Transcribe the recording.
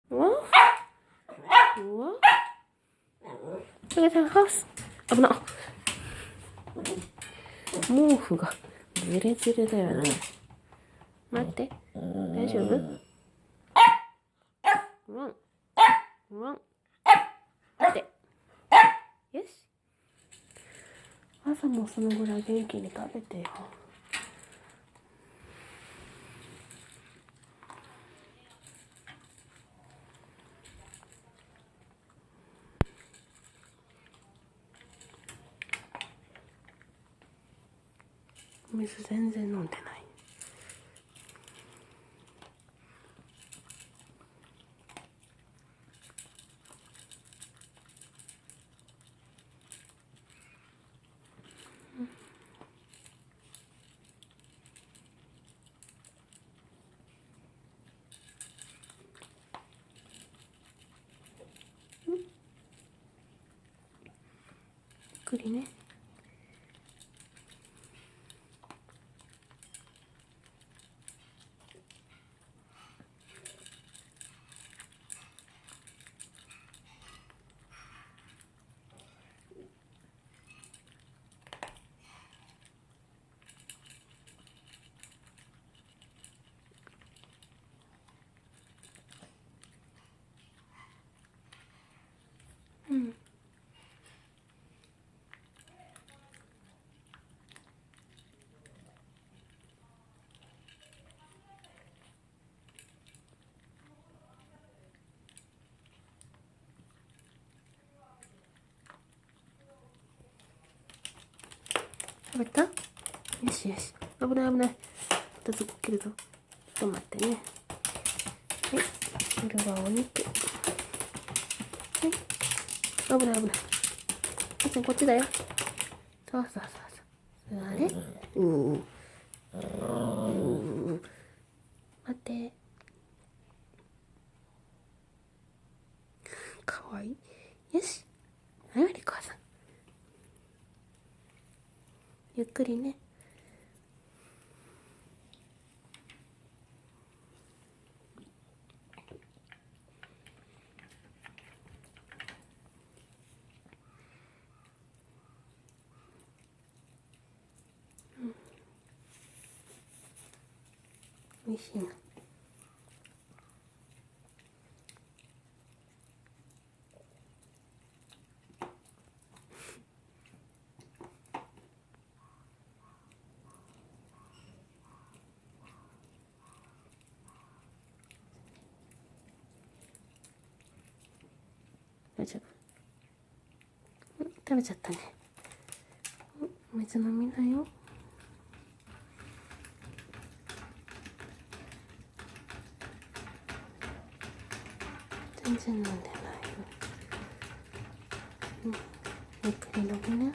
うわうわそれでハウス危な毛布がズレズレだよね。待って、大丈夫？ワンワン待って、よし。朝もそのぐらい元気に食べてよ。水全然飲んでない。ゆっくりね。うん。食べた？よしよし。危ない危ない。またずっこけるぞ。ちょっと待ってね。はい。これはお肉。はい。危ない危ない。こっちだよ。そうそうそうそう。あれ？待って。かわいい。よし。はい、リコさん。ゆっくりね。おいしいな。大丈夫？食べちゃったね。水飲みなよ。全然飲んでないよ。ゆっくり飲みね。